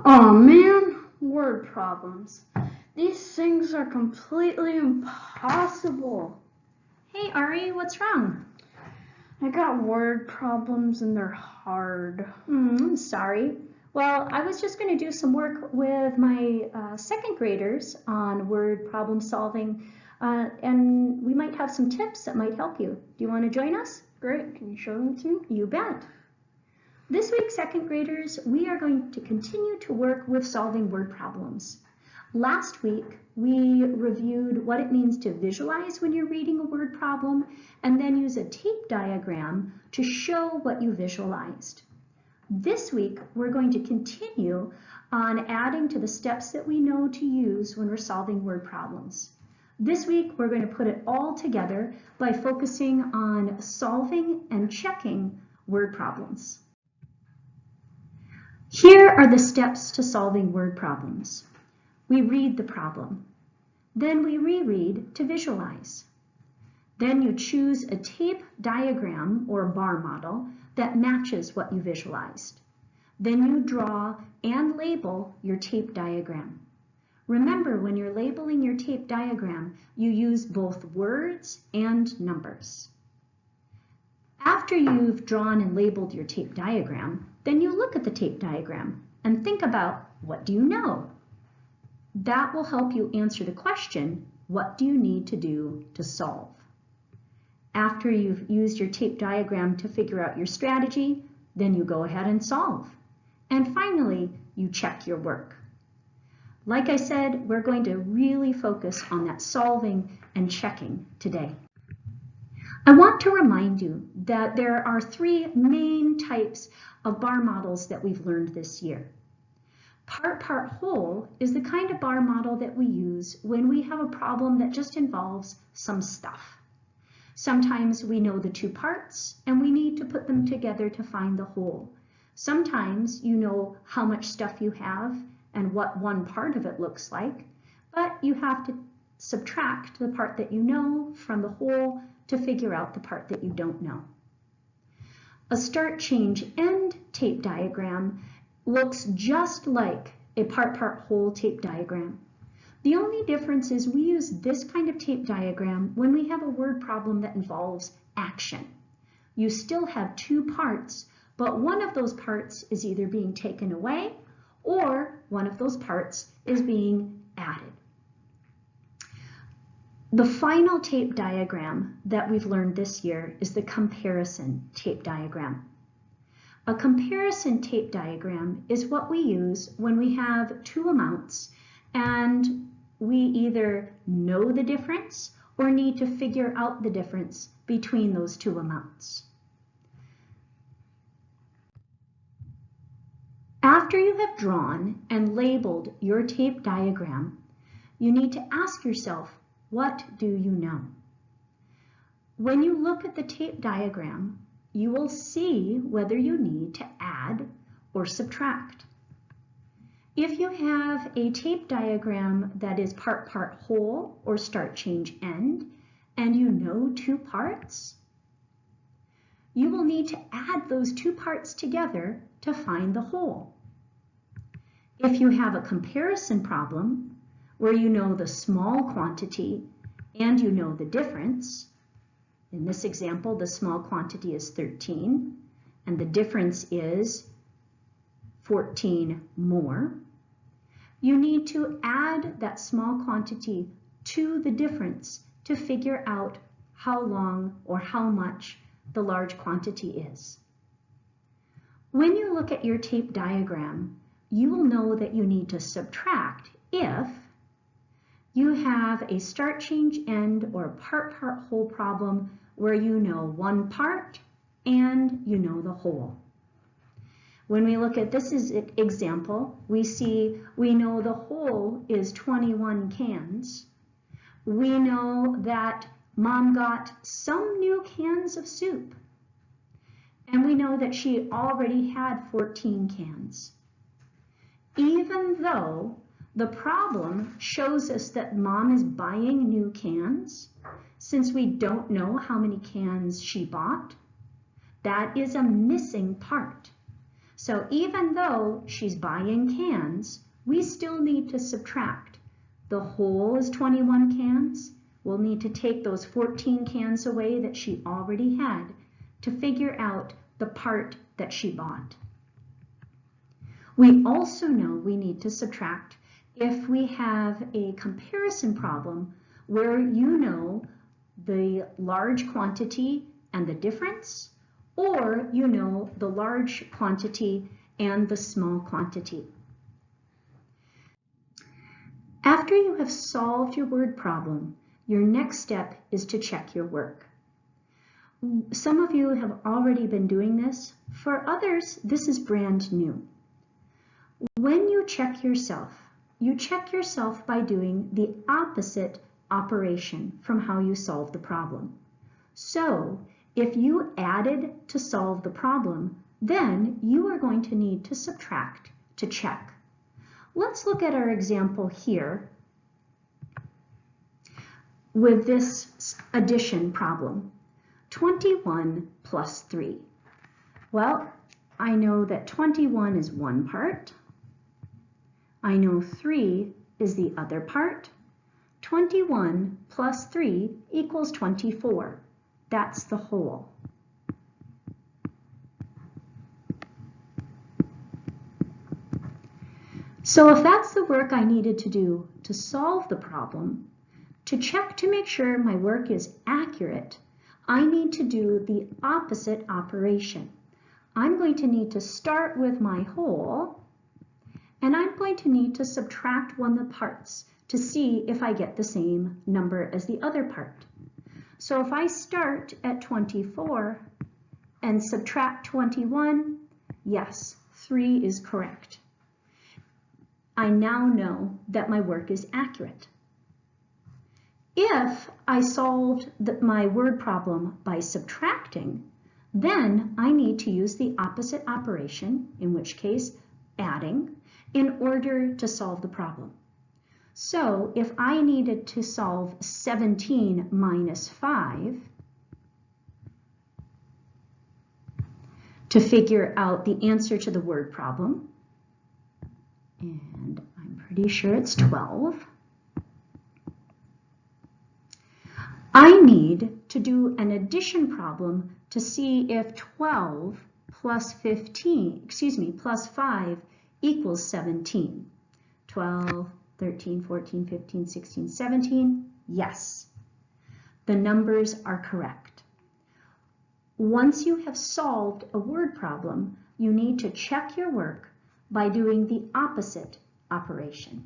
Oh man, word problems. These things are completely impossible. Hey Ari, what's wrong? I got word problems and they're hard. I'm sorry. Well, I was just going to do some work with my second graders on word problem solving, and we might have some tips that might help you. Do you want to join us? Great, can you show them to me? You bet. This week, second graders, we are going to continue to work with solving word problems. Last week, we reviewed what it means to visualize when you're reading a word problem and then use a tape diagram to show what you visualized. This week, we're going to continue on adding to the steps that we know to use when we're solving word problems. This week, we're going to put it all together by focusing on solving and checking word problems. Here are the steps to solving word problems. We read the problem. Then we reread to visualize. Then you choose a tape diagram or bar model that matches what you visualized. Then you draw and label your tape diagram. Remember, when you're labeling your tape diagram, you use both words and numbers. After you've drawn and labeled your tape diagram, then you look at the tape diagram and think about, what do you know? That will help you answer the question, what do you need to do to solve? After you've used your tape diagram to figure out your strategy, then you go ahead and solve. And finally, you check your work. Like I said, we're going to really focus on that solving and checking today. I want to remind you that there are three main types of bar models that we've learned this year. Part-whole is the kind of bar model that we use when we have a problem that just involves some stuff. Sometimes we know the two parts and we need to put them together to find the whole. Sometimes you know how much stuff you have and what one part of it looks like, but you have to subtract the part that you know from the whole to figure out the part that you don't know. A start, change, end tape diagram looks just like a part-whole tape diagram. The only difference is we use this kind of tape diagram when we have a word problem that involves action. You still have two parts, but one of those parts is either being taken away or one of those parts is being added. The final tape diagram that we've learned this year is the comparison tape diagram. A comparison tape diagram is what we use when we have two amounts and we either know the difference or need to figure out the difference between those two amounts. After you have drawn and labeled your tape diagram, you need to ask yourself, what do you know? When you look at the tape diagram, you will see whether you need to add or subtract. If you have a tape diagram that is part-whole or start, change, end, and you know two parts, you will need to add those two parts together to find the whole. If you have a comparison problem where you know the small quantity and you know the difference, in this example, the small quantity is 13, and the difference is 14 more. You need to add that small quantity to the difference to figure out how long or how much the large quantity is. When you look at your tape diagram, you will know that you need to subtract if you have a start, change, end, or part-whole problem where you know one part and you know the whole. When we look at this example, we know the whole is 21 cans. We know that Mom got some new cans of soup. And we know that she already had 14 cans. Even though the problem shows us that Mom is buying new cans, since we don't know how many cans she bought, that is a missing part. So even though she's buying cans, we still need to subtract. The whole is 21 cans. We'll need to take those 14 cans away that she already had to figure out the part that she bought. We also know we need to subtract if we have a comparison problem where you know the large quantity and the difference, or you know the large quantity and the small quantity. After you have solved your word problem, your next step is to check your work. Some of you have already been doing this. For others, this is brand new. When you check yourself by doing the opposite operation from how you solve the problem. So, if you added to solve the problem, then you are going to need to subtract to check. Let's look at our example here with this addition problem. 21 plus 3. Well, I know that 21 is one part. I know 3 is the other part. 21 plus 3 equals 24. That's the whole. So if that's the work I needed to do to solve the problem, to check to make sure my work is accurate, I need to do the opposite operation. I'm going to need to start with my whole, and I'm going to need to subtract one of the parts to see if I get the same number as the other part. So if I start at 24 and subtract 21, yes, 3 is correct. I now know that my work is accurate. If I solved my word problem by subtracting, then I need to use the opposite operation, in which case adding, in order to solve the problem. So if I needed to solve 17 minus 5 to figure out the answer to the word problem, and I'm pretty sure it's 12, I need to do an addition problem to see if 12 plus 5 equals 17. 12, 13, 14, 15, 16, 17, yes. The numbers are correct. Once you have solved a word problem, you need to check your work by doing the opposite operation.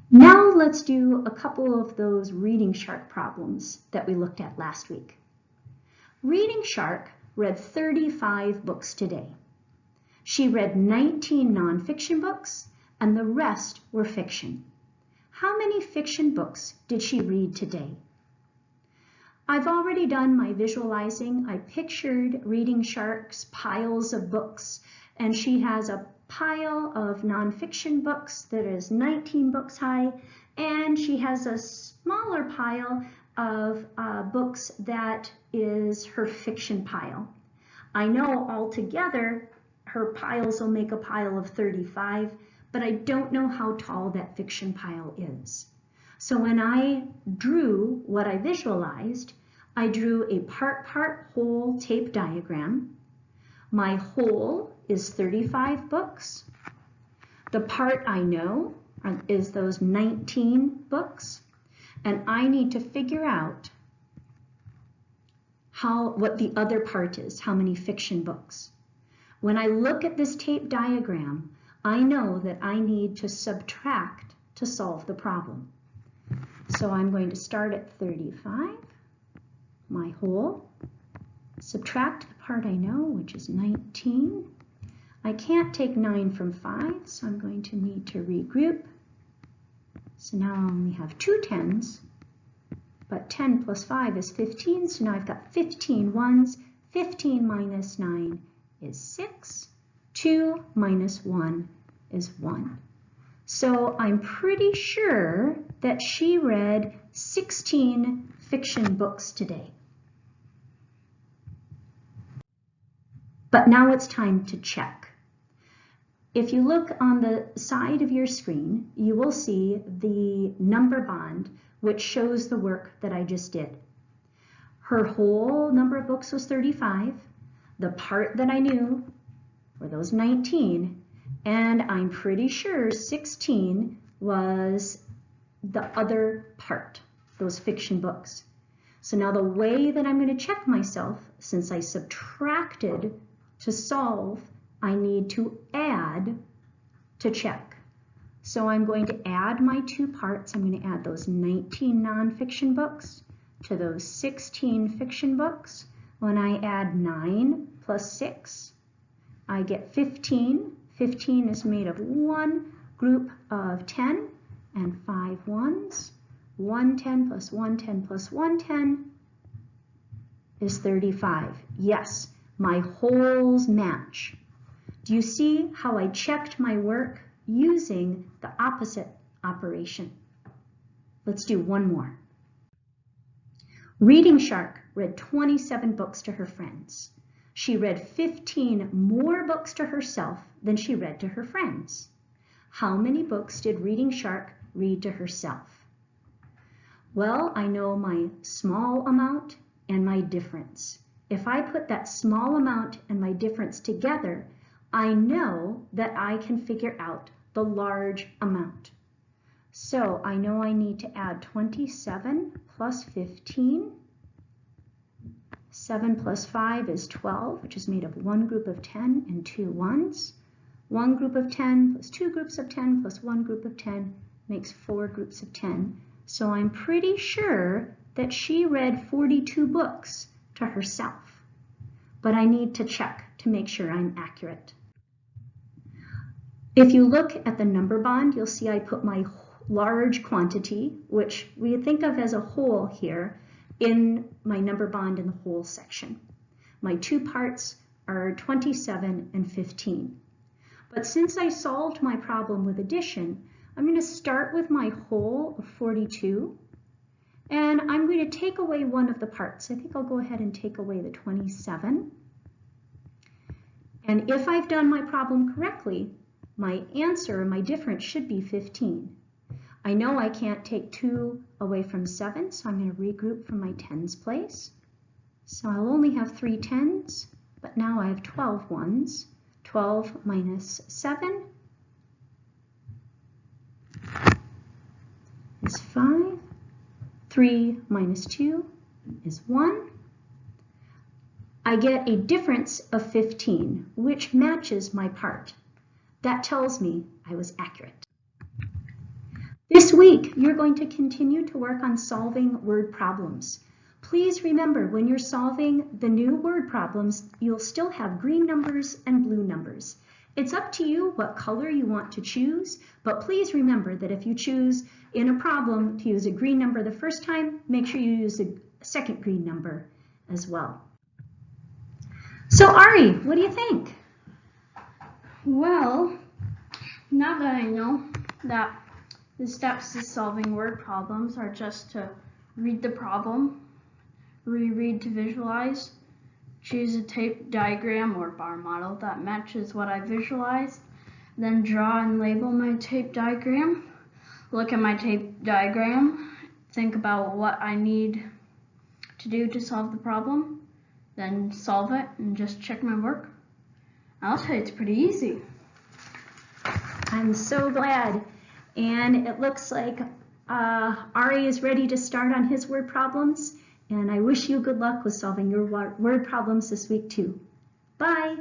Now let's do a couple of those Reading Shark problems that we looked at last week. Reading Shark read 35 books today. She read 19 nonfiction books and the rest were fiction. How many fiction books did she read today? I've already done my visualizing. I pictured Reading Shark's piles of books, and she has a pile of nonfiction books that is 19 books high, and she has a smaller pile of books that is her fiction pile. I know altogether her piles will make a pile of 35, but I don't know how tall that fiction pile is. So when I drew what I visualized, I drew a part whole tape diagram. My whole is 35 books. The part I know is those 19 books, and I need to figure out what the other part is, how many fiction books. When I look at this tape diagram, I know that I need to subtract to solve the problem. So I'm going to start at 35, my whole, subtract the part I know, which is 19. I can't take 9 from 5, so I'm going to need to regroup. So now I only have 2 10s, but 10 plus 5 is 15, so now I've got 15 ones. 15 minus 9 is 6. 2 minus 1 is 1. So I'm pretty sure that she read 16 fiction books today. But now it's time to check. If you look on the side of your screen, you will see the number bond, which shows the work that I just did. Her whole number of books was 35. The part that I knew were those 19, and I'm pretty sure 16 was the other part, those fiction books. So now the way that I'm going to check myself, since I subtracted to solve, I need to add to check. So I'm going to add my two parts. I'm going to add those 19 nonfiction books to those 16 fiction books. When I add 9 plus 6, I get 15. 15 is made of one group of 10 and 5 ones. 110 plus 110 plus 110 is 35. Yes, my wholes match. Do you see how I checked my work using the opposite operation? Let's do one more. Reading Shark read 27 books to her friends. She read 15 more books to herself than she read to her friends. How many books did Reading Shark read to herself? Well, I know my small amount and my difference. If I put that small amount and my difference together, I know that I can figure out the large amount. So I know I need to add 27 plus 15. 7 plus 5 is 12, which is made of one group of 10 and two ones. One group of 10 plus two groups of 10 plus one group of 10 makes 4 groups of 10. So I'm pretty sure that she read 42 books to herself. But I need to check to make sure I'm accurate. If you look at the number bond, you'll see I put my large quantity, which we think of as a whole here, in my number bond in the whole section. My two parts are 27 and 15. But since I solved my problem with addition, I'm going to start with my whole of 42, and I'm going to take away one of the parts. I think I'll go ahead and take away the 27. And if I've done my problem correctly, my answer, my difference should be 15. I know I can't take 2 away from 7, so I'm going to regroup from my tens place. So I'll only have 3 tens, but now I have 12 ones. 12 minus 7 is 5. 3 minus 2 is 1. I get a difference of 15, which matches my part. That tells me I was accurate. This week, you're going to continue to work on solving word problems. Please remember, when you're solving the new word problems, you'll still have green numbers and blue numbers. It's up to you what color you want to choose, but please remember that if you choose in a problem to use a green number the first time, make sure you use a second green number as well. So Ari, what do you think? Well, now that I know that the steps to solving word problems are just to read the problem, reread to visualize, choose a tape diagram or bar model that matches what I visualized, then draw and label my tape diagram, look at my tape diagram, think about what I need to do to solve the problem, then solve it and just check my work. I'll tell you, it's pretty easy. I'm so glad. And it looks like Ari is ready to start on his word problems. And I wish you good luck with solving your word problems this week too. Bye.